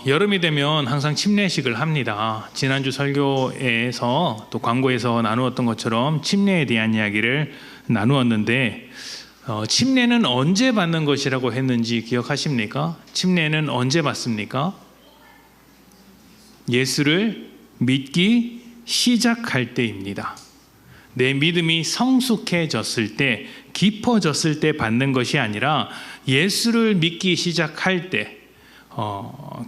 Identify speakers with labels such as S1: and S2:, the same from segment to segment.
S1: 여름이 되면 항상 침례식을 합니다. 지난주 설교에서 또 광고에서 나누었던 것처럼 침례에 대한 이야기를 나누었는데 침례는 언제 받는 것이라고 했는지 기억하십니까? 침례는 언제 받습니까? 예수를 믿기 시작할 때입니다. 내 믿음이 성숙해졌을 때, 깊어졌을 때 받는 것이 아니라 예수를 믿기 시작할 때,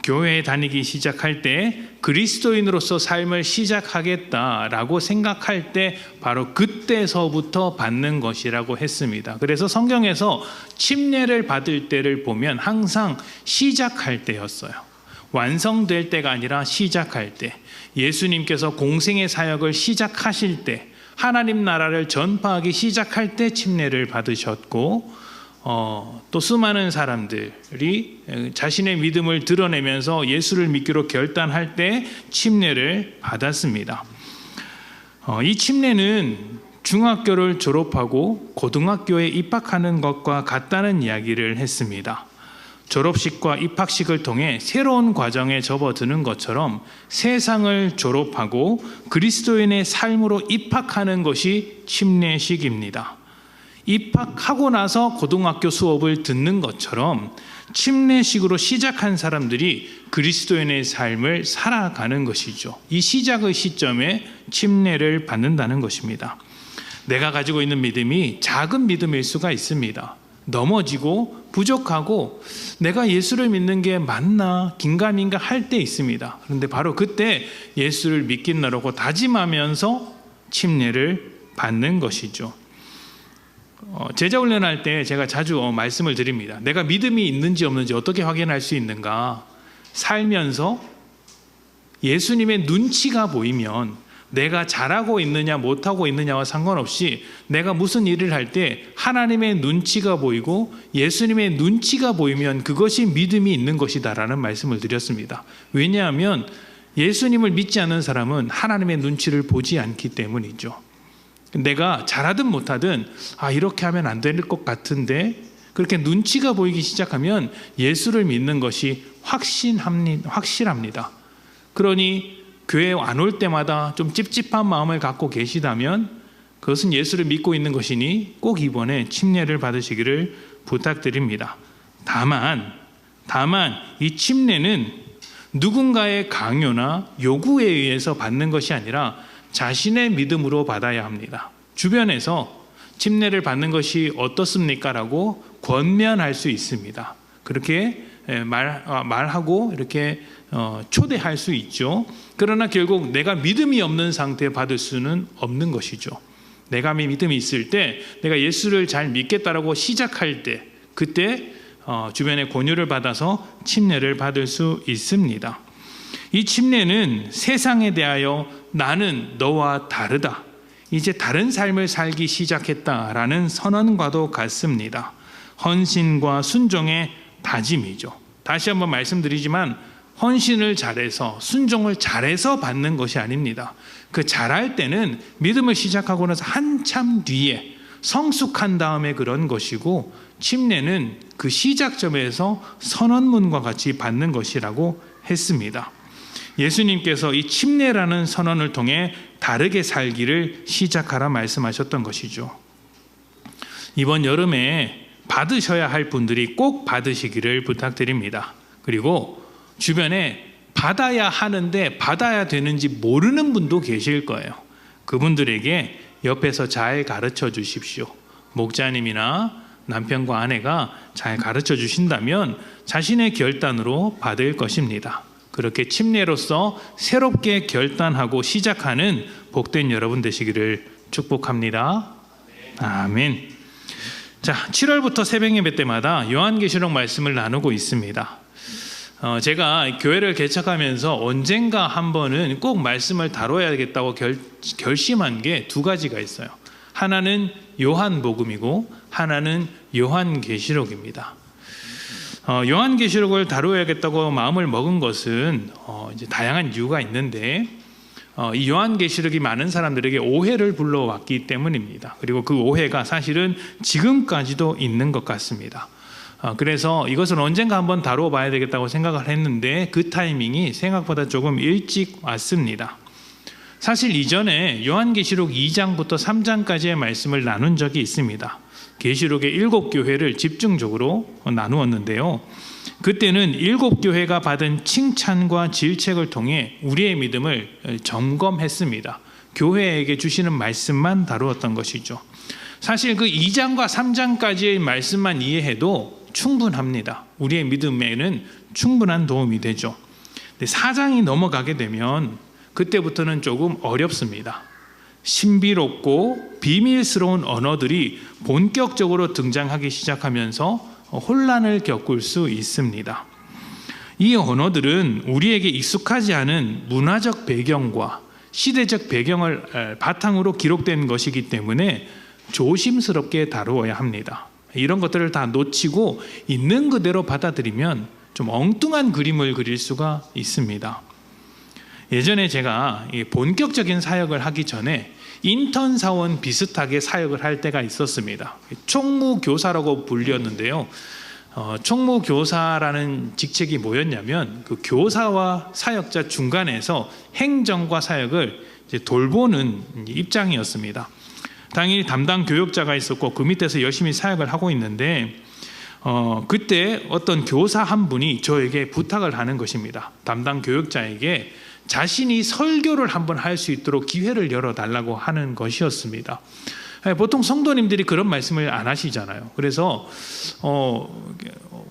S1: 교회에 다니기 시작할 때, 그리스도인으로서 삶을 시작하겠다라고 생각할 때 바로 그때서부터 받는 것이라고 했습니다. 그래서 성경에서 침례를 받을 때를 보면 항상 시작할 때였어요. 완성될 때가 아니라 시작할 때, 예수님께서 공생의 사역을 시작하실 때, 하나님 나라를 전파하기 시작할 때 침례를 받으셨고, 또 수많은 사람들이 자신의 믿음을 드러내면서 예수를 믿기로 결단할 때 침례를 받았습니다. 이 침례는 중학교를 졸업하고 고등학교에 입학하는 것과 같다는 이야기를 했습니다. 졸업식과 입학식을 통해 새로운 과정에 접어드는 것처럼 세상을 졸업하고 그리스도인의 삶으로 입학하는 것이 침례식입니다. 입학하고 나서 고등학교 수업을 듣는 것처럼 침례식으로 시작한 사람들이 그리스도인의 삶을 살아가는 것이죠. 이 시작의 시점에 침례를 받는다는 것입니다. 내가 가지고 있는 믿음이 작은 믿음일 수가 있습니다. 넘어지고 부족하고 내가 예수를 믿는 게 맞나 긴가민가 할 때 있습니다. 그런데 바로 그때 예수를 믿겠노라고 다짐하면서 침례를 받는 것이죠. 제자 훈련할 때 제가 자주 말씀을 드립니다. 내가 믿음이 있는지 없는지 어떻게 확인할 수 있는가? 살면서 예수님의 눈치가 보이면 내가 잘하고 있느냐 못하고 있느냐와 상관없이 내가 무슨 일을 할 때 하나님의 눈치가 보이고 예수님의 눈치가 보이면 그것이 믿음이 있는 것이다라는 말씀을 드렸습니다. 왜냐하면 예수님을 믿지 않는 사람은 하나님의 눈치를 보지 않기 때문이죠. 내가 잘하든 못하든 이렇게 하면 안 될 것 같은데 그렇게 눈치가 보이기 시작하면 예수를 믿는 것이 확실합니다. 그러니 교회 안 올 때마다 좀 찝찝한 마음을 갖고 계시다면 그것은 예수를 믿고 있는 것이니 꼭 이번에 침례를 받으시기를 부탁드립니다. 다만 이 침례는 누군가의 강요나 요구에 의해서 받는 것이 아니라 자신의 믿음으로 받아야 합니다. 주변에서 침례를 받는 것이 어떻습니까? 라고 권면할 수 있습니다. 그렇게 말하고 이렇게 초대할 수 있죠. 그러나 결국 내가 믿음이 없는 상태에 받을 수는 없는 것이죠. 내가 믿음이 있을 때 내가 예수를 잘 믿겠다라고 시작할 때 그때 주변의 권유를 받아서 침례를 받을 수 있습니다. 이 침례는 세상에 대하여 나는 너와 다르다, 이제 다른 삶을 살기 시작했다라는 선언과도 같습니다. 헌신과 순종의 다짐이죠. 다시 한번 말씀드리지만 헌신을 잘해서 순종을 잘해서 받는 것이 아닙니다. 그 잘할 때는 믿음을 시작하고 나서 한참 뒤에 성숙한 다음에 그런 것이고, 침례는 그 시작점에서 선언문과 같이 받는 것이라고 했습니다. 예수님께서 이 침례라는 선언을 통해 다르게 살기를 시작하라 말씀하셨던 것이죠. 이번 여름에 받으셔야 할 분들이 꼭 받으시기를 부탁드립니다. 그리고 주변에 받아야 하는데 받아야 되는지 모르는 분도 계실 거예요. 그분들에게 옆에서 잘 가르쳐 주십시오. 목자님이나 남편과 아내가 잘 가르쳐 주신다면 자신의 결단으로 받을 것입니다. 그렇게 침례로서 새롭게 결단하고 시작하는 복된 여러분 되시기를 축복합니다. 아멘. 자, 7월부터 새벽 예배 때마다 요한계시록 말씀을 나누고 있습니다. 제가 교회를 개척하면서 언젠가 한 번은 꼭 말씀을 다뤄야겠다고 결심한 게 두 가지가 있어요. 하나는 요한복음이고 하나는 요한계시록입니다. 요한계시록을 다루어야겠다고 마음을 먹은 것은 이제 다양한 이유가 있는데, 이 요한계시록이 많은 사람들에게 오해를 불러왔기 때문입니다. 그리고 그 오해가 사실은 지금까지도 있는 것 같습니다. 그래서 이것은 언젠가 한번 다루어 봐야 되겠다고 생각을 했는데 그 타이밍이 생각보다 조금 일찍 왔습니다. 사실 이전에 요한계시록 2장부터 3장까지의 말씀을 나눈 적이 있습니다. 계시록의 7교회를 집중적으로 나누었는데요. 그때는 7교회가 받은 칭찬과 질책을 통해 우리의 믿음을 점검했습니다. 교회에게 주시는 말씀만 다루었던 것이죠. 사실 그 2장과 3장까지의 말씀만 이해해도 충분합니다. 우리의 믿음에는 충분한 도움이 되죠. 근데 4장이 넘어가게 되면 그때부터는 조금 어렵습니다. 신비롭고 비밀스러운 언어들이 본격적으로 등장하기 시작하면서 혼란을 겪을 수 있습니다. 이 언어들은 우리에게 익숙하지 않은 문화적 배경과 시대적 배경을 바탕으로 기록된 것이기 때문에 조심스럽게 다루어야 합니다. 이런 것들을 다 놓치고 있는 그대로 받아들이면 좀 엉뚱한 그림을 그릴 수가 있습니다. 예전에 제가 본격적인 사역을 하기 전에 인턴 사원 비슷하게 사역을 할 때가 있었습니다. 총무교사라고 불렸는데요. 총무교사라는 직책이 뭐였냐면 그 교사와 사역자 중간에서 행정과 사역을 이제 돌보는 입장이었습니다. 당연히 담당 교역자가 있었고 그 밑에서 열심히 사역을 하고 있는데 그때 어떤 교사 한 분이 저에게 부탁을 하는 것입니다. 담당 교역자에게 자신이 설교를 한번 할 수 있도록 기회를 열어달라고 하는 것이었습니다. 보통 성도님들이 그런 말씀을 안 하시잖아요. 그래서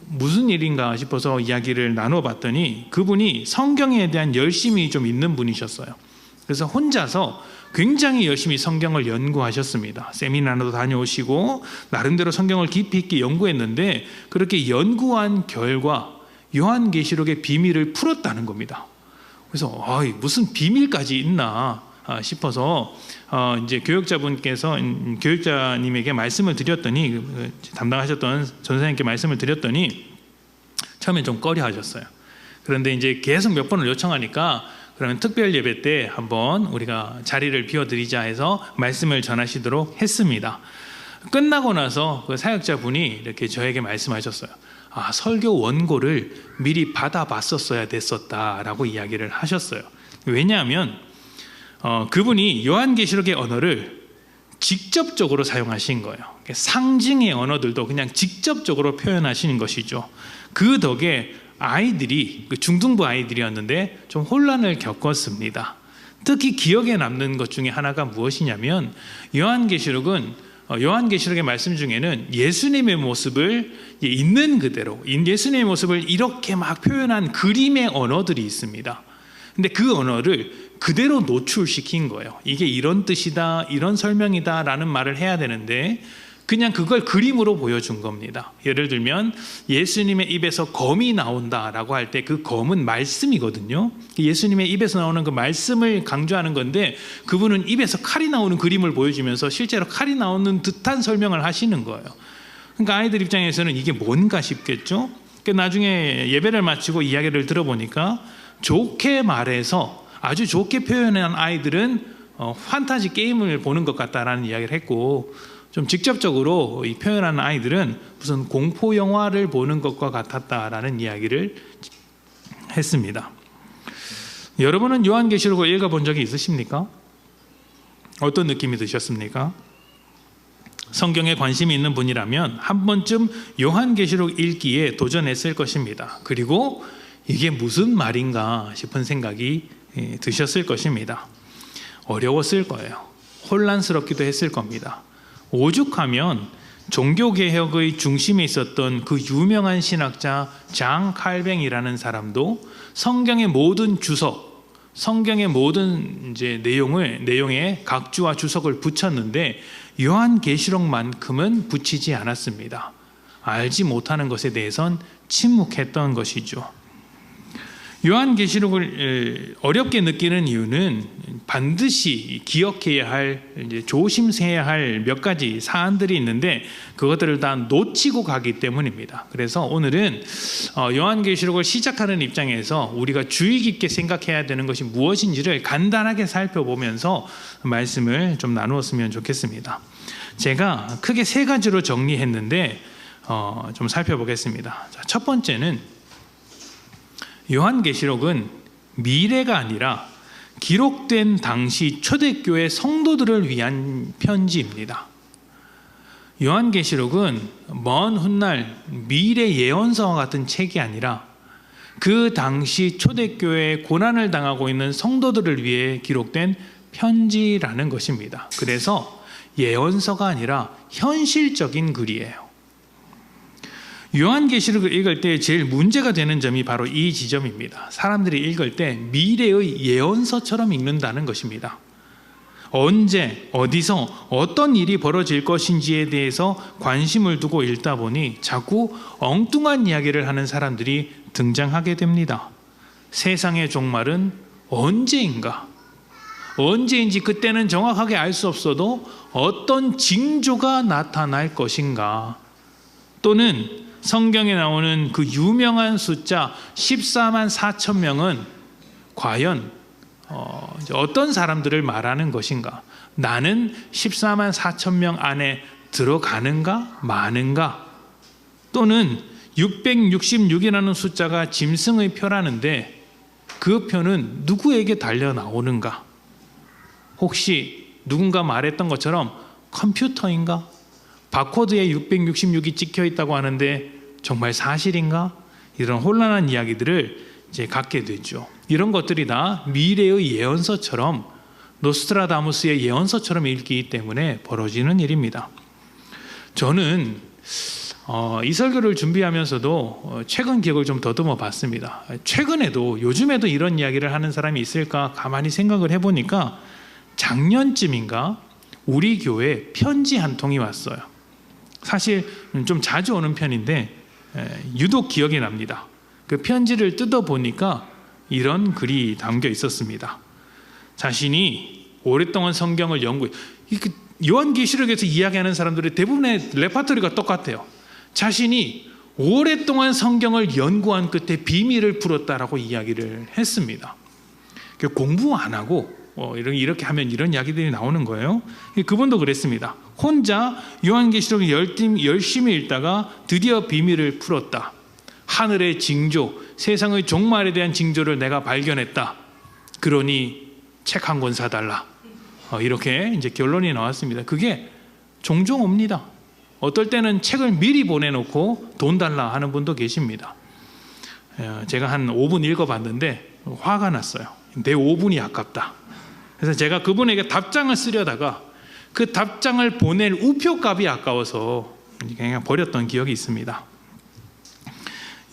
S1: 무슨 일인가 싶어서 이야기를 나눠봤더니 그분이 성경에 대한 열심이 좀 있는 분이셨어요. 그래서 혼자서 굉장히 열심히 성경을 연구하셨습니다. 세미나도 다녀오시고 나름대로 성경을 깊이 있게 연구했는데 그렇게 연구한 결과 요한계시록의 비밀을 풀었다는 겁니다. 그래서 무슨 비밀까지 있나 싶어서 이제 교육자님에게 말씀을 드렸더니 담당하셨던 전사님께 말씀을 드렸더니 처음에 좀 꺼려하셨어요. 그런데 이제 계속 몇 번을 요청하니까 그러면 특별 예배 때 한번 우리가 자리를 비워드리자 해서 말씀을 전하시도록 했습니다. 끝나고 나서 그 사역자분이 이렇게 저에게 말씀하셨어요. 설교 원고를 미리 받아봤었어야 됐었다라고 이야기를 하셨어요. 왜냐하면 그분이 요한계시록의 언어를 직접적으로 사용하신 거예요. 상징의 언어들도 그냥 직접적으로 표현하시는 것이죠. 그 덕에 아이들이 중등부 아이들이었는데 좀 혼란을 겪었습니다. 특히 기억에 남는 것 중에 하나가 무엇이냐면 요한계시록의 말씀 중에는 예수님의 모습을 있는 그대로 예수님의 모습을 이렇게 막 표현한 그림의 언어들이 있습니다. 근데 그 언어를 그대로 노출시킨 거예요. 이게 이런 뜻이다, 이런 설명이다 라는 말을 해야 되는데 그냥 그걸 그림으로 보여준 겁니다. 예를 들면 예수님의 입에서 검이 나온다라고 할 때 그 검은 말씀이거든요. 예수님의 입에서 나오는 그 말씀을 강조하는 건데 그분은 입에서 칼이 나오는 그림을 보여주면서 실제로 칼이 나오는 듯한 설명을 하시는 거예요. 그러니까 아이들 입장에서는 이게 뭔가 싶겠죠. 나중에 예배를 마치고 이야기를 들어보니까 좋게 말해서 아주 좋게 표현한 아이들은 판타지 게임을 보는 것 같다라는 이야기를 했고 좀 직접적으로 표현하는 아이들은 무슨 공포 영화를 보는 것과 같았다라는 이야기를 했습니다. 여러분은 요한계시록을 읽어본 적이 있으십니까? 어떤 느낌이 드셨습니까? 성경에 관심이 있는 분이라면 한 번쯤 요한계시록 읽기에 도전했을 것입니다. 그리고 이게 무슨 말인가 싶은 생각이 드셨을 것입니다. 어려웠을 거예요. 혼란스럽기도 했을 겁니다. 오죽하면 종교개혁의 중심에 있었던 그 유명한 신학자 장 칼뱅이라는 사람도 성경의 모든 주석, 성경의 모든 이제 내용에 각주와 주석을 붙였는데 요한계시록만큼은 붙이지 않았습니다. 알지 못하는 것에 대해선 침묵했던 것이죠. 요한계시록을 어렵게 느끼는 이유는 반드시 기억해야 할, 조심해야 할 몇 가지 사안들이 있는데 그것들을 다 놓치고 가기 때문입니다. 그래서 오늘은 요한계시록을 시작하는 입장에서 우리가 주의 깊게 생각해야 되는 것이 무엇인지를 간단하게 살펴보면서 말씀을 좀 나누었으면 좋겠습니다. 제가 크게 세 가지로 정리했는데 좀 살펴보겠습니다. 자, 첫 번째는 요한계시록은 미래가 아니라 기록된 당시 초대교회 성도들을 위한 편지입니다. 요한계시록은 먼 훗날 미래 예언서와 같은 책이 아니라 그 당시 초대교회에 고난을 당하고 있는 성도들을 위해 기록된 편지라는 것입니다. 그래서 예언서가 아니라 현실적인 글이에요. 요한계시록을 읽을 때 제일 문제가 되는 점이 바로 이 지점입니다. 사람들이 읽을 때 미래의 예언서처럼 읽는다는 것입니다. 언제, 어디서, 어떤 일이 벌어질 것인지에 대해서 관심을 두고 읽다 보니 자꾸 엉뚱한 이야기를 하는 사람들이 등장하게 됩니다. 세상의 종말은 언제인가? 언제인지 그때는 정확하게 알 수 없어도 어떤 징조가 나타날 것인가? 또는 성경에 나오는 그 유명한 숫자 14만 4천 명은 과연 어떤 사람들을 말하는 것인가? 나는 14만 4천 명 안에 들어가는가 마는가? 또는 666이라는 숫자가 짐승의 표라는데 그 표는 누구에게 달려 나오는가? 혹시 누군가 말했던 것처럼 컴퓨터인가? 바코드에 666이 찍혀 있다고 하는데 정말 사실인가? 이런 혼란한 이야기들을 이제 갖게 되죠. 이런 것들이 다 미래의 예언서처럼 노스트라다무스의 예언서처럼 읽기 때문에 벌어지는 일입니다. 저는 이 설교를 준비하면서도 최근 기억을 좀 더듬어 봤습니다. 최근에도 요즘에도 이런 이야기를 하는 사람이 있을까 가만히 생각을 해보니까 작년쯤인가 우리 교회에 편지 한 통이 왔어요. 사실 좀 자주 오는 편인데 유독 기억이 납니다. 그 편지를 뜯어보니까 이런 글이 담겨 있었습니다. 자신이 오랫동안 성경을 연구해, 요한계시록에서 이야기하는 사람들의 대부분의 레파토리가 똑같아요. 자신이 오랫동안 성경을 연구한 끝에 비밀을 풀었다라고 이야기를 했습니다. 공부 안 하고 이렇게 하면 이런 이야기들이 나오는 거예요. 그분도 그랬습니다. 혼자 요한계시록을 열심히 읽다가 드디어 비밀을 풀었다. 하늘의 징조, 세상의 종말에 대한 징조를 내가 발견했다. 그러니 책 한 권 사달라. 이렇게 이제 결론이 나왔습니다. 그게 종종 옵니다. 어떨 때는 책을 미리 보내놓고 돈 달라 하는 분도 계십니다. 제가 한 5분 읽어봤는데 화가 났어요. 내 5분이 아깝다. 그래서 제가 그분에게 답장을 쓰려다가 그 답장을 보낼 우표값이 아까워서 그냥 버렸던 기억이 있습니다.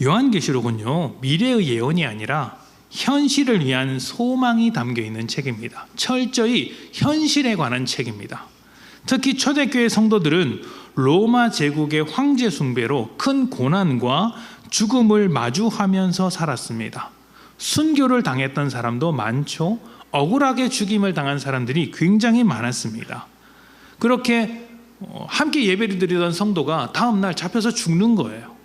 S1: 요한계시록은요, 미래의 예언이 아니라 현실을 위한 소망이 담겨 있는 책입니다. 철저히 현실에 관한 책입니다. 특히 초대교회 성도들은 로마 제국의 황제 숭배로 큰 고난과 죽음을 마주하면서 살았습니다. 순교를 당했던 사람도 많죠. 억울하게 죽임을 당한 사람들이 굉장히 많았습니다. 그렇게 함께 예배를 드리던 성도가 다음 날 잡혀서 죽는 거예요.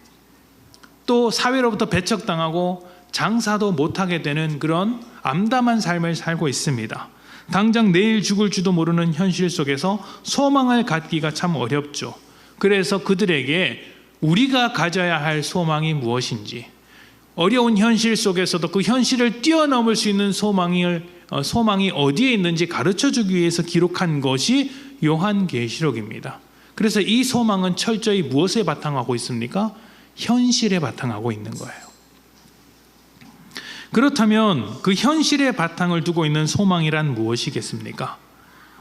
S1: 또 사회로부터 배척당하고 장사도 못하게 되는 그런 암담한 삶을 살고 있습니다. 당장 내일 죽을지도 모르는 현실 속에서 소망을 갖기가 참 어렵죠. 그래서 그들에게 우리가 가져야 할 소망이 무엇인지, 어려운 현실 속에서도 그 현실을 뛰어넘을 수 있는 소망이 어디에 있는지 가르쳐주기 위해서 기록한 것이 요한계시록입니다. 그래서 이 소망은 철저히 무엇에 바탕하고 있습니까? 현실에 바탕하고 있는 거예요. 그렇다면 그 현실에 바탕을 두고 있는 소망이란 무엇이겠습니까?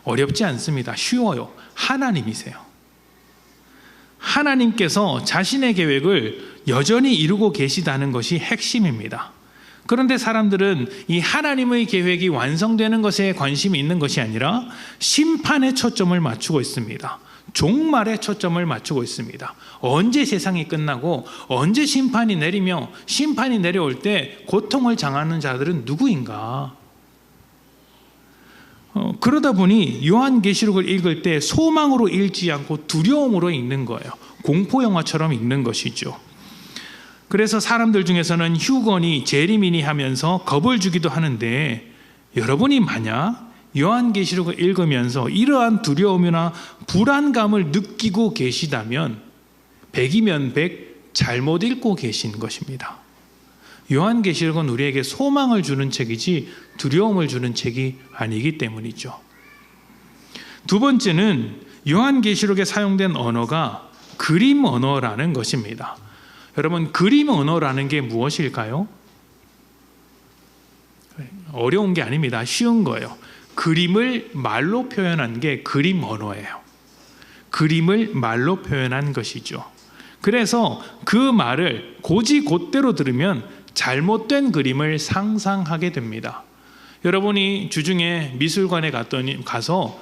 S1: 어렵지 않습니다. 쉬워요. 하나님이세요. 하나님께서 자신의 계획을 여전히 이루고 계시다는 것이 핵심입니다. 그런데 사람들은 이 하나님의 계획이 완성되는 것에 관심이 있는 것이 아니라 심판에 초점을 맞추고 있습니다. 종말에 초점을 맞추고 있습니다. 언제 세상이 끝나고 언제 심판이 내리며 심판이 내려올 때 고통을 당하는 자들은 누구인가? 그러다 보니 요한계시록을 읽을 때 소망으로 읽지 않고 두려움으로 읽는 거예요. 공포영화처럼 읽는 것이죠. 그래서 사람들 중에서는 휴건이 재림이니 하면서 겁을 주기도 하는데, 여러분이 만약 요한계시록을 읽으면서 이러한 두려움이나 불안감을 느끼고 계시다면 100이면 100 잘못 읽고 계신 것입니다. 요한계시록은 우리에게 소망을 주는 책이지 두려움을 주는 책이 아니기 때문이죠. 두 번째는 요한계시록에 사용된 언어가 그림 언어라는 것입니다. 여러분, 그림 언어라는 게 무엇일까요? 어려운 게 아닙니다. 쉬운 거예요. 그림을 말로 표현한 게 그림 언어예요. 그림을 말로 표현한 것이죠. 그래서 그 말을 곧대로 들으면 잘못된 그림을 상상하게 됩니다. 여러분이 주중에 미술관에 가서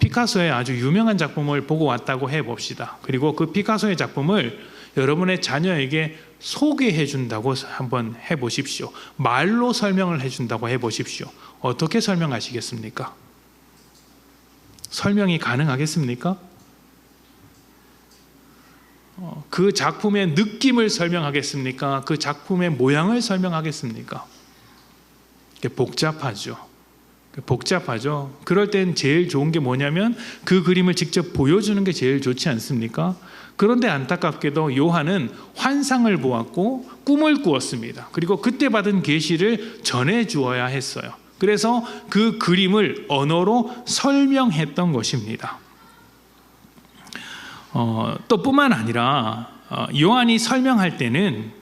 S1: 피카소의 아주 유명한 작품을 보고 왔다고 해봅시다. 그리고 그 피카소의 작품을 여러분의 자녀에게 소개해 준다고 한번 해보십시오. 말로 설명을 해준다고 해보십시오. 어떻게 설명하시겠습니까? 설명이 가능하겠습니까? 그 작품의 느낌을 설명하겠습니까? 그 작품의 모양을 설명하겠습니까? 복잡하죠. 그럴 땐 제일 좋은 게 뭐냐면 그 그림을 직접 보여주는 게 제일 좋지 않습니까? 그런데 안타깝게도 요한은 환상을 보았고 꿈을 꾸었습니다. 그리고 그때 받은 계시를 전해 주어야 했어요. 그래서 그 그림을 언어로 설명했던 것입니다. 또 뿐만 아니라 요한이 설명할 때는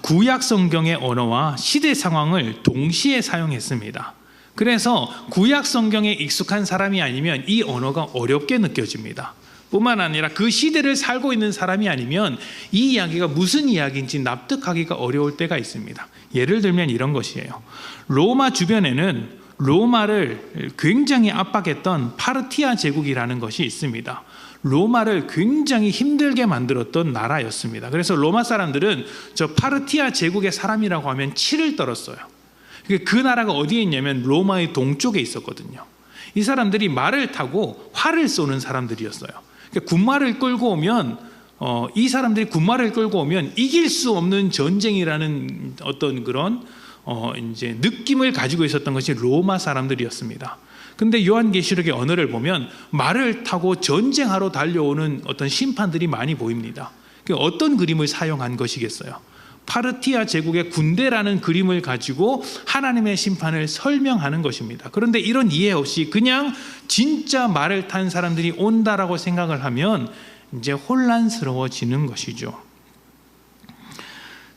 S1: 구약 성경의 언어와 시대 상황을 동시에 사용했습니다. 그래서 구약 성경에 익숙한 사람이 아니면 이 언어가 어렵게 느껴집니다. 뿐만 아니라 그 시대를 살고 있는 사람이 아니면 이 이야기가 무슨 이야기인지 납득하기가 어려울 때가 있습니다. 예를 들면 이런 것이에요. 로마 주변에는 로마를 굉장히 압박했던 파르티아 제국이라는 것이 있습니다. 로마를 굉장히 힘들게 만들었던 나라였습니다. 그래서 로마 사람들은 저 파르티아 제국의 사람이라고 하면 치를 떨었어요. 그 나라가 어디에 있냐면 로마의 동쪽에 있었거든요. 이 사람들이 말을 타고 활을 쏘는 사람들이었어요. 군말을 끌고 오면 이 사람들이 군말을 끌고 오면 이길 수 없는 전쟁이라는 어떤 그런 이제 느낌을 가지고 있었던 것이 로마 사람들이었습니다. 근데 요한계시록의 언어를 보면 말을 타고 전쟁하러 달려오는 어떤 심판들이 많이 보입니다. 어떤 그림을 사용한 것이겠어요? 파르티아 제국의 군대라는 그림을 가지고 하나님의 심판을 설명하는 것입니다. 그런데 이런 이해 없이 그냥 진짜 말을 탄 사람들이 온다라고 생각을 하면 이제 혼란스러워지는 것이죠.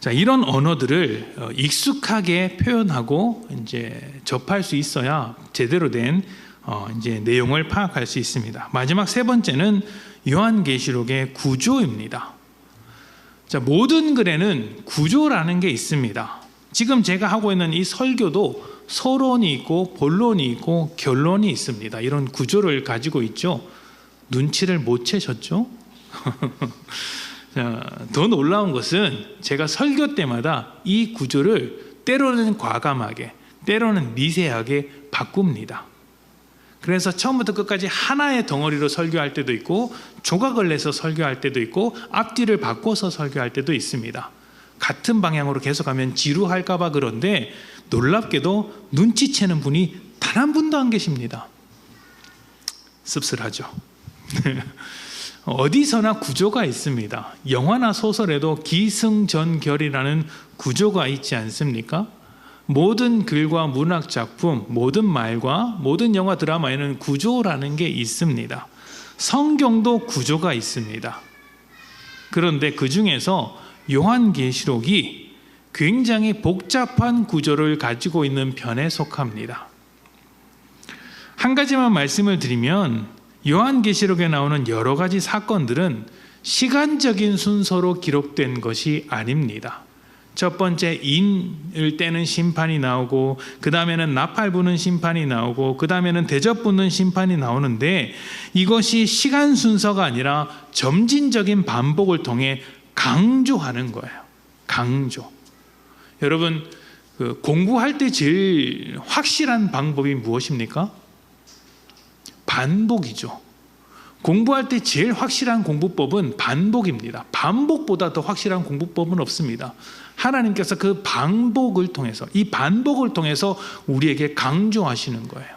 S1: 자, 이런 언어들을 익숙하게 표현하고 이제 접할 수 있어야 제대로 된 이제 내용을 파악할 수 있습니다. 마지막 세 번째는 요한계시록의 구조입니다. 자, 모든 글에는 구조라는 게 있습니다. 지금 제가 하고 있는 이 설교도 서론이 있고 본론이 있고 결론이 있습니다. 이런 구조를 가지고 있죠. 눈치를 못 채셨죠? 자, 더 놀라운 것은 제가 설교 때마다 이 구조를 때로는 과감하게, 때로는 미세하게 바꿉니다. 그래서 처음부터 끝까지 하나의 덩어리로 설교할 때도 있고 조각을 내서 설교할 때도 있고 앞뒤를 바꿔서 설교할 때도 있습니다. 같은 방향으로 계속하면 지루할까 봐 그런데 놀랍게도 눈치채는 분이 단 한 분도 안 계십니다. 씁쓸하죠. 어디서나 구조가 있습니다. 영화나 소설에도 기승전결이라는 구조가 있지 않습니까? 모든 글과 문학 작품, 모든 말과 모든 영화 드라마에는 구조라는 게 있습니다. 성경도 구조가 있습니다. 그런데 그 중에서 요한계시록이 굉장히 복잡한 구조를 가지고 있는 편에 속합니다. 한 가지만 말씀을 드리면 요한계시록에 나오는 여러 가지 사건들은 시간적인 순서로 기록된 것이 아닙니다. 첫 번째 인을 떼는 심판이 나오고 그 다음에는 나팔 부는 심판이 나오고 그 다음에는 대접 붙는 심판이 나오는데 이것이 시간 순서가 아니라 점진적인 반복을 통해 강조하는 거예요. 강조. 여러분 공부할 때 제일 확실한 방법이 무엇입니까? 반복이죠. 공부할 때 제일 확실한 공부법은 반복입니다. 반복보다 더 확실한 공부법은 없습니다. 하나님께서 그 반복을 통해서 이 반복을 통해서 우리에게 강조하시는 거예요.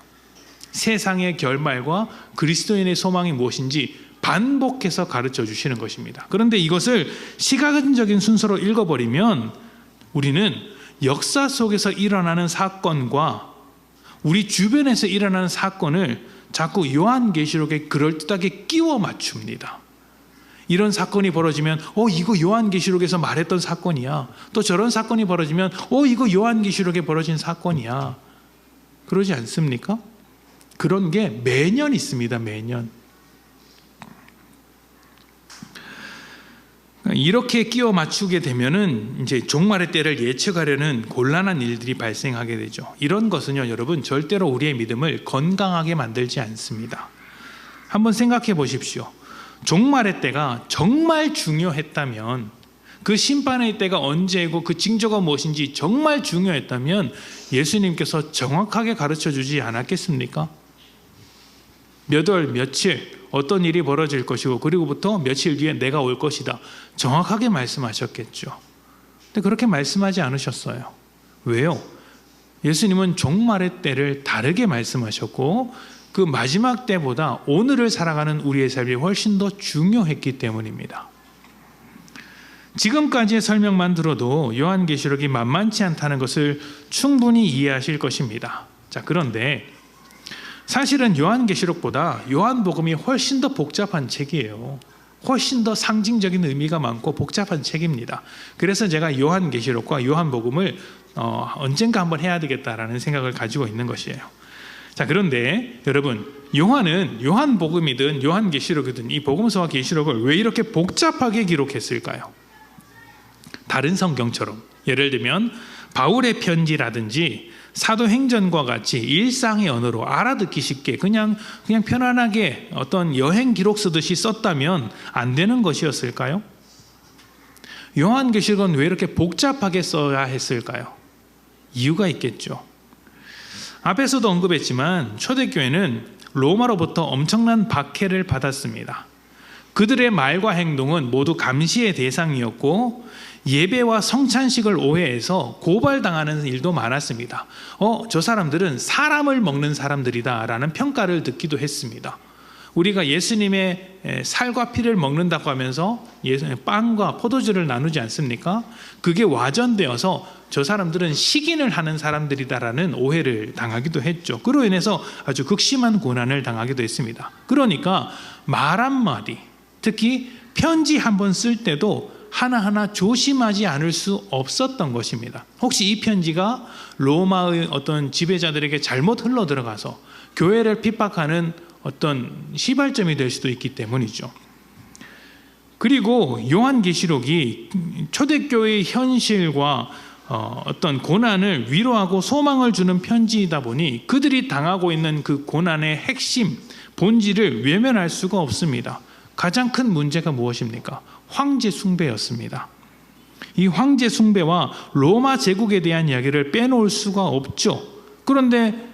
S1: 세상의 결말과 그리스도인의 소망이 무엇인지 반복해서 가르쳐 주시는 것입니다. 그런데 이것을 시간적인 순서로 읽어버리면 우리는 역사 속에서 일어나는 사건과 우리 주변에서 일어나는 사건을 자꾸 요한계시록에 그럴듯하게 끼워 맞춥니다. 이런 사건이 벌어지면 이거 요한계시록에서 말했던 사건이야. 또 저런 사건이 벌어지면 이거 요한계시록에 벌어진 사건이야. 그러지 않습니까? 그런 게 매년 있습니다. 매년. 이렇게 끼워 맞추게 되면은 이제 종말의 때를 예측하려는 곤란한 일들이 발생하게 되죠. 이런 것은요, 여러분, 절대로 우리의 믿음을 건강하게 만들지 않습니다. 한번 생각해 보십시오. 종말의 때가 정말 중요했다면, 그 심판의 때가 언제고 그 징조가 무엇인지 정말 중요했다면 예수님께서 정확하게 가르쳐 주지 않았겠습니까? 몇 월 며칠 어떤 일이 벌어질 것이고 그리고부터 며칠 뒤에 내가 올 것이다, 정확하게 말씀하셨겠죠. 근데 그렇게 말씀하지 않으셨어요. 왜요? 예수님은 종말의 때를 다르게 말씀하셨고 그 마지막 때보다 오늘을 살아가는 우리의 삶이 훨씬 더 중요했기 때문입니다. 지금까지의 설명만 들어도 요한계시록이 만만치 않다는 것을 충분히 이해하실 것입니다. 자, 그런데 사실은 요한계시록보다 요한복음이 훨씬 더 복잡한 책이에요. 훨씬 더 상징적인 의미가 많고 복잡한 책입니다. 그래서 제가 요한계시록과 요한복음을 언젠가 한번 해야 되겠다라는 생각을 가지고 있는 것이에요. 자, 그런데 여러분, 요한복음이든 요한계시록이든 이 복음서와 계시록을 왜 이렇게 복잡하게 기록했을까요? 다른 성경처럼, 예를 들면 바울의 편지라든지 사도행전과 같이 일상의 언어로 알아듣기 쉽게 그냥 편안하게 어떤 여행 기록 쓰듯이 썼다면 안 되는 것이었을까요? 요한계시록은 왜 이렇게 복잡하게 써야 했을까요? 이유가 있겠죠. 앞에서도 언급했지만 초대교회는 로마로부터 엄청난 박해를 받았습니다. 그들의 말과 행동은 모두 감시의 대상이었고 예배와 성찬식을 오해해서 고발당하는 일도 많았습니다. 저 사람들은 사람을 먹는 사람들이다 라는 평가를 듣기도 했습니다. 우리가 예수님의 살과 피를 먹는다고 하면서 빵과 포도주를 나누지 않습니까? 그게 와전되어서 저 사람들은 식인을 하는 사람들이다라는 오해를 당하기도 했죠. 그로 인해서 아주 극심한 고난을 당하기도 했습니다. 그러니까 말 한마디, 특히 편지 한번 쓸 때도 하나하나 조심하지 않을 수 없었던 것입니다. 혹시 이 편지가 로마의 어떤 지배자들에게 잘못 흘러 들어가서 교회를 핍박하는 어떤 시발점이 될 수도 있기 때문이죠. 그리고 요한계시록이 초대교회의 현실과 어떤 고난을 위로하고 소망을 주는 편지이다 보니 그들이 당하고 있는 그 고난의 핵심, 본질을 외면할 수가 없습니다. 가장 큰 문제가 무엇입니까? 황제 숭배였습니다. 이 황제 숭배와 로마 제국에 대한 이야기를 빼놓을 수가 없죠. 그런데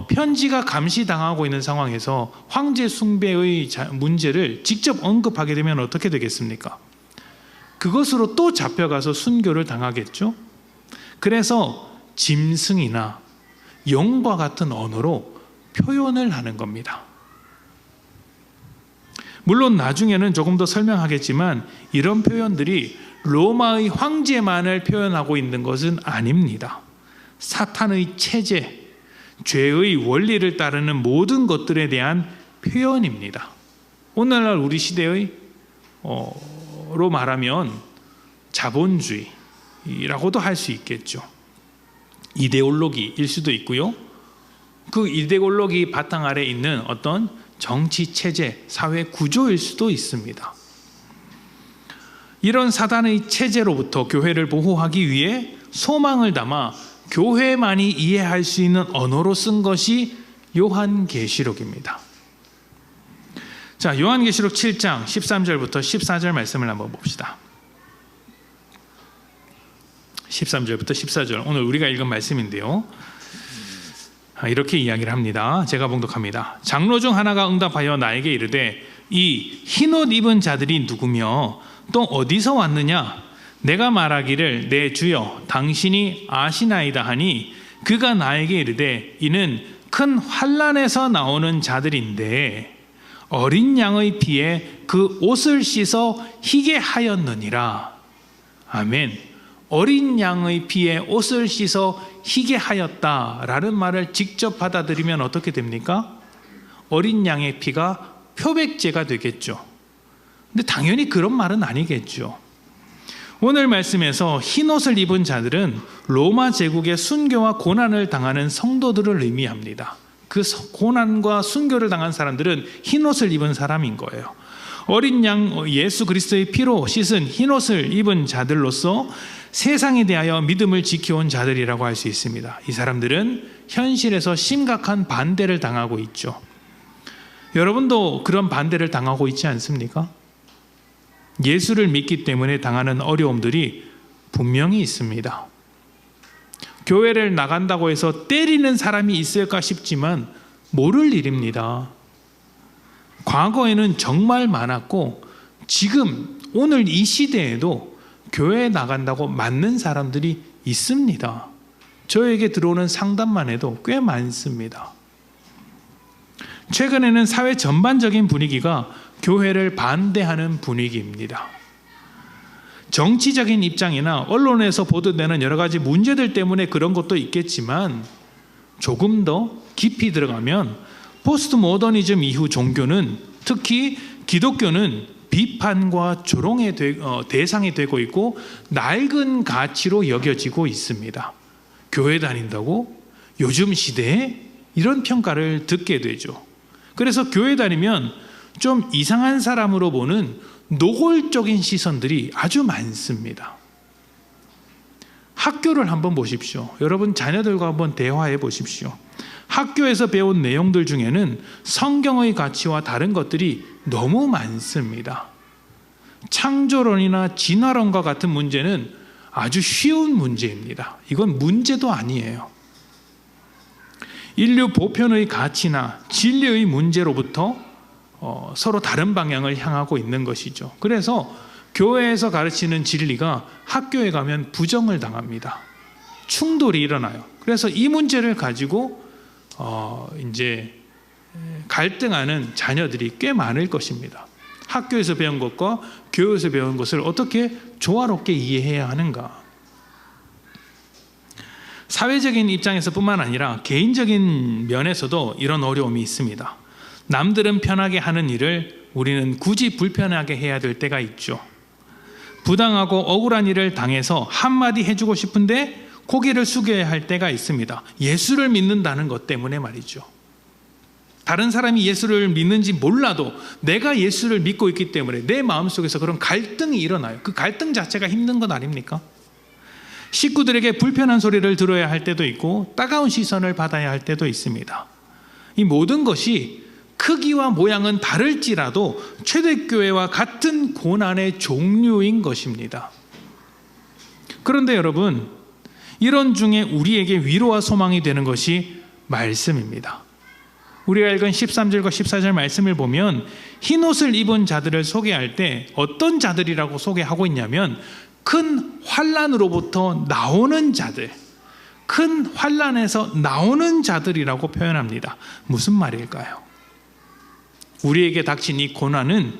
S1: 편지가 감시당하고 있는 상황에서 황제 숭배의 문제를 직접 언급하게 되면 어떻게 되겠습니까? 그것으로 또 잡혀가서 순교를 당하겠죠. 그래서 짐승이나 용과 같은 언어로 표현을 하는 겁니다. 물론 나중에는 조금 더 설명하겠지만 이런 표현들이 로마의 황제만을 표현하고 있는 것은 아닙니다. 사탄의 체제, 죄의 원리를 따르는 모든 것들에 대한 표현입니다. 오늘날 우리 시대의 로 말하면 자본주의라고도 할 수 있겠죠. 이데올로기일 수도 있고요. 그 이데올로기 바탕 아래 있는 어떤 정치 체제, 사회 구조일 수도 있습니다. 이런 사단의 체제로부터 교회를 보호하기 위해 소망을 담아 교회만이 이해할 수 있는 언어로 쓴 것이 요한계시록입니다. 자, 요한계시록 7장 13절부터 14절 말씀을 한번 봅시다. 13절부터 14절, 오늘 우리가 읽은 말씀인데요. 이렇게 이야기를 합니다. 제가 봉독합니다. 장로 중 하나가 응답하여 나에게 이르되 이 흰옷 입은 자들이 누구며 또 어디서 왔느냐? 내가 말하기를 내 주여 당신이 아시나이다 하니 그가 나에게 이르되 이는 큰 환난에서 나오는 자들인데 어린 양의 피에 그 옷을 씻어 희게 하였느니라. 아멘. 어린 양의 피에 옷을 씻어 희게 하였다라는 말을 직접 받아들이면 어떻게 됩니까? 어린 양의 피가 표백제가 되겠죠. 근데 당연히 그런 말은 아니겠죠. 오늘 말씀에서 흰옷을 입은 자들은 로마 제국의 순교와 고난을 당하는 성도들을 의미합니다. 그 고난과 순교를 당한 사람들은 흰옷을 입은 사람인 거예요. 어린 양 예수 그리스도의 피로 씻은 흰옷을 입은 자들로서 세상에 대하여 믿음을 지켜온 자들이라고 할 수 있습니다. 이 사람들은 현실에서 심각한 반대를 당하고 있죠. 여러분도 그런 반대를 당하고 있지 않습니까? 예수를 믿기 때문에 당하는 어려움들이 분명히 있습니다. 교회를 나간다고 해서 때리는 사람이 있을까 싶지만 모를 일입니다. 과거에는 정말 많았고 지금 오늘 이 시대에도 교회에 나간다고 맞는 사람들이 있습니다. 저에게 들어오는 상담만 해도 꽤 많습니다. 최근에는 사회 전반적인 분위기가 교회를 반대하는 분위기입니다. 정치적인 입장이나 언론에서 보도되는 여러 가지 문제들 때문에 그런 것도 있겠지만 조금 더 깊이 들어가면 포스트 모더니즘 이후 종교는, 특히 기독교는 비판과 조롱의 대상이 되고 있고 낡은 가치로 여겨지고 있습니다. 교회 다닌다고 요즘 시대에 이런 평가를 듣게 되죠. 그래서 교회 다니면 좀 이상한 사람으로 보는 노골적인 시선들이 아주 많습니다. 학교를 한번 보십시오. 여러분 자녀들과 한번 대화해 보십시오. 학교에서 배운 내용들 중에는 성경의 가치와 다른 것들이 너무 많습니다. 창조론이나 진화론과 같은 문제는 아주 쉬운 문제입니다. 이건 문제도 아니에요. 인류 보편의 가치나 진리의 문제로부터 서로 다른 방향을 향하고 있는 것이죠. 그래서 교회에서 가르치는 진리가 학교에 가면 부정을 당합니다. 충돌이 일어나요. 그래서 이 문제를 가지고 이제 갈등하는 자녀들이 꽤 많을 것입니다. 학교에서 배운 것과 교회에서 배운 것을 어떻게 조화롭게 이해해야 하는가? 사회적인 입장에서 뿐만 아니라 개인적인 면에서도 이런 어려움이 있습니다. 남들은 편하게 하는 일을 우리는 굳이 불편하게 해야 될 때가 있죠. 부당하고 억울한 일을 당해서 한마디 해주고 싶은데 고개를 숙여야 할 때가 있습니다. 예수를 믿는다는 것 때문에 말이죠. 다른 사람이 예수를 믿는지 몰라도 내가 예수를 믿고 있기 때문에 내 마음속에서 그런 갈등이 일어나요. 그 갈등 자체가 힘든 것 아닙니까? 식구들에게 불편한 소리를 들어야 할 때도 있고 따가운 시선을 받아야 할 때도 있습니다. 이 모든 것이 크기와 모양은 다를지라도 초대교회와 같은 고난의 종류인 것입니다. 그런데 여러분, 이런 중에 우리에게 위로와 소망이 되는 것이 말씀입니다. 우리가 읽은 13절과 14절 말씀을 보면 흰옷을 입은 자들을 소개할 때 어떤 자들이라고 소개하고 있냐면 큰 환난으로부터 나오는 자들, 큰 환난에서 나오는 자들이라고 표현합니다. 무슨 말일까요? 우리에게 닥친 이 고난은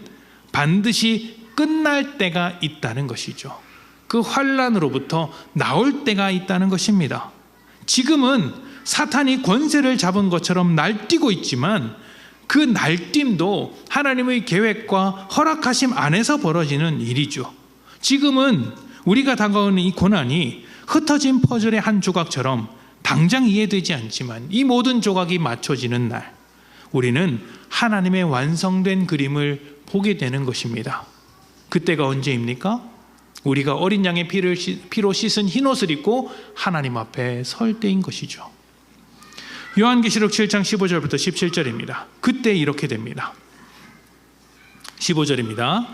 S1: 반드시 끝날 때가 있다는 것이죠. 그 환난으로부터 나올 때가 있다는 것입니다. 지금은 사탄이 권세를 잡은 것처럼 날뛰고 있지만 그 날뛰임도 하나님의 계획과 허락하심 안에서 벌어지는 일이죠. 지금은 우리가 다가오는 이 고난이 흩어진 퍼즐의 한 조각처럼 당장 이해되지 않지만 이 모든 조각이 맞춰지는 날 우리는 하나님의 완성된 그림을 보게 되는 것입니다. 그때가 언제입니까? 우리가 어린 양의 피로 씻은 흰옷을 입고 하나님 앞에 설 때인 것이죠. 요한계시록 7장 15절부터 17절입니다. 그때 이렇게 됩니다. 15절입니다.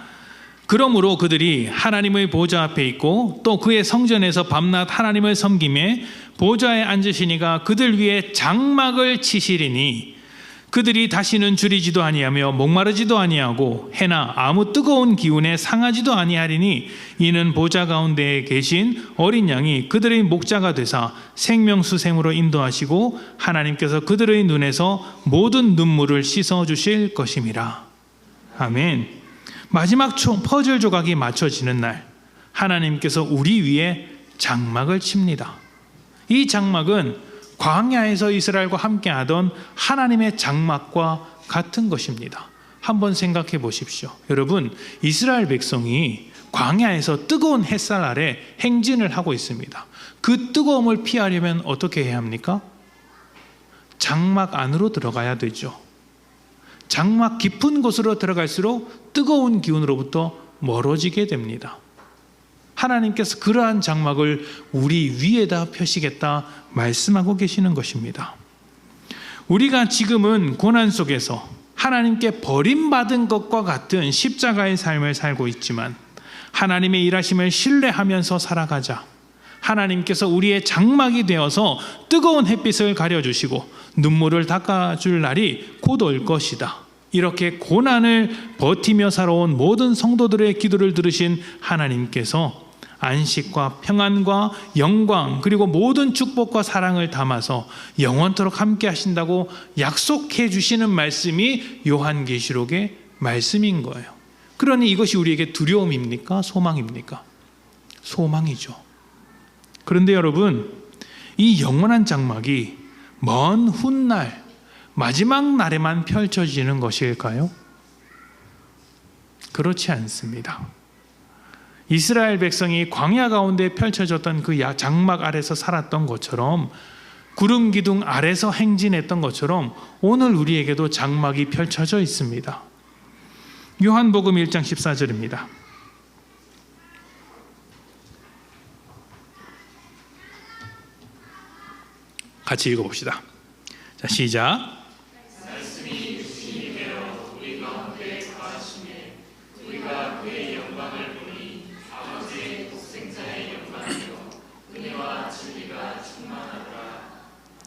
S1: 그러므로 그들이 하나님의 보좌 앞에 있고 또 그의 성전에서 밤낮 하나님을 섬기매 보좌에 앉으시니가 그들 위에 장막을 치시리니 그들이 다시는 줄이지도 아니하며 목마르지도 아니하고 해나 아무 뜨거운 기운에 상하지도 아니하리니 이는 보좌 가운데에 계신 어린 양이 그들의 목자가 되사 생명수샘으로 인도하시고 하나님께서 그들의 눈에서 모든 눈물을 씻어 주실 것임이라. 아멘. 마지막 퍼즐 조각이 맞춰지는 날, 하나님께서 우리 위에 장막을 칩니다. 이 장막은 광야에서 이스라엘과 함께하던 하나님의 장막과 같은 것입니다. 한번 생각해 보십시오. 여러분, 이스라엘 백성이 광야에서 뜨거운 햇살 아래 행진을 하고 있습니다. 그 뜨거움을 피하려면 어떻게 해야 합니까? 장막 안으로 들어가야 되죠. 장막 깊은 곳으로 들어갈수록 뜨거운 기운으로부터 멀어지게 됩니다. 하나님께서 그러한 장막을 우리 위에다 펴시겠다 말씀하고 계시는 것입니다. 우리가 지금은 고난 속에서 하나님께 버림받은 것과 같은 십자가의 삶을 살고 있지만 하나님의 일하심을 신뢰하면서 살아가자. 하나님께서 우리의 장막이 되어서 뜨거운 햇빛을 가려주시고 눈물을 닦아줄 날이 곧 올 것이다. 이렇게 고난을 버티며 살아온 모든 성도들의 기도를 들으신 하나님께서 안식과 평안과 영광 그리고 모든 축복과 사랑을 담아서 영원토록 함께 하신다고 약속해 주시는 말씀이 요한계시록의 말씀인 거예요. 그러니 이것이 우리에게 두려움입니까? 소망입니까? 소망이죠. 그런데 여러분, 이 영원한 장막이 먼 훗날 마지막 날에만 펼쳐지는 것일까요? 그렇지 않습니다. 이스라엘 백성이 광야 가운데 펼쳐졌던 그 장막 아래서 살았던 것처럼, 구름 기둥 아래서 행진했던 것처럼 오늘 우리에게도 장막이 펼쳐져 있습니다. 요한복음 1장 14절입니다. 같이 읽어봅시다. 자, 시작.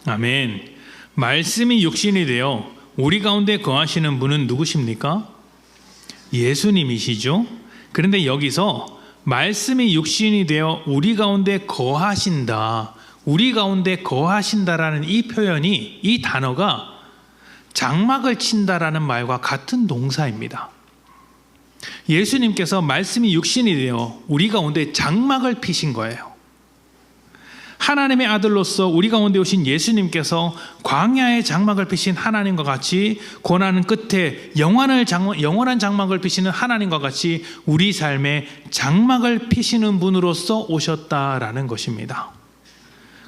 S1: 아멘. 말씀이 육신이 되어 우리 가운데 거하시는 분은 누구십니까? 예수님이시죠. 그런데 여기서 말씀이 육신이 되어 우리 가운데 거하신다, 우리 가운데 거하신다라는 이 표현이, 이 단어가 장막을 친다라는 말과 같은 동사입니다. 예수님께서 말씀이 육신이 되어 우리 가운데 장막을 피신 거예요. 하나님의 아들로서 우리 가운데 오신 예수님께서 광야의 장막을 피신 하나님과 같이, 고난 끝에 영원한 장막을 피시는 하나님과 같이 우리 삶에 장막을 피시는 분으로서 오셨다라는 것입니다.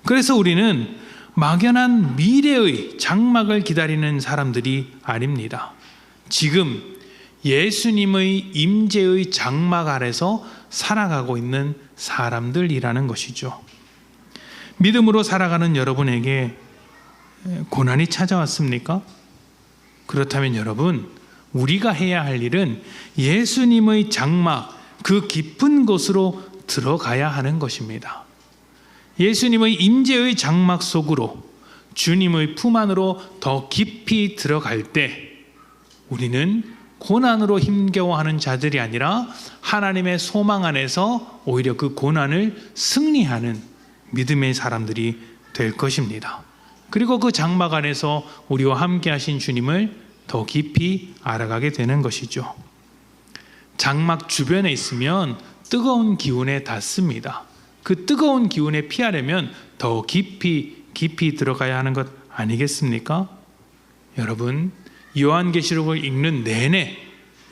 S1: 그래서 우리는 막연한 미래의 장막을 기다리는 사람들이 아닙니다. 지금 예수님의 임재의 장막 아래서 살아가고 있는 사람들이라는 것이죠. 믿음으로 살아가는 여러분에게 고난이 찾아왔습니까? 그렇다면 여러분, 우리가 해야 할 일은 예수님의 장막, 그 깊은 곳으로 들어가야 하는 것입니다. 예수님의 임재의 장막 속으로, 주님의 품 안으로 더 깊이 들어갈 때 우리는 고난으로 힘겨워하는 자들이 아니라 하나님의 소망 안에서 오히려 그 고난을 승리하는 믿음의 사람들이 될 것입니다. 그리고 그 장막 안에서 우리와 함께 하신 주님을 더 깊이 알아가게 되는 것이죠. 장막 주변에 있으면 뜨거운 기운에 닿습니다. 그 뜨거운 기운에 피하려면 더 깊이 들어가야 하는 것 아니겠습니까? 여러분, 요한계시록을 읽는 내내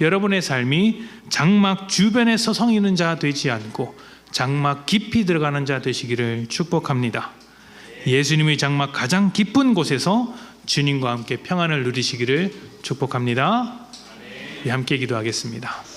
S1: 여러분의 삶이 장막 주변에 서성이는 자 되지 않고 장막 깊이 들어가는 자 되시기를 축복합니다. 예수님의 장막 가장 깊은 곳에서 주님과 함께 평안을 누리시기를 축복합니다. 함께 기도하겠습니다.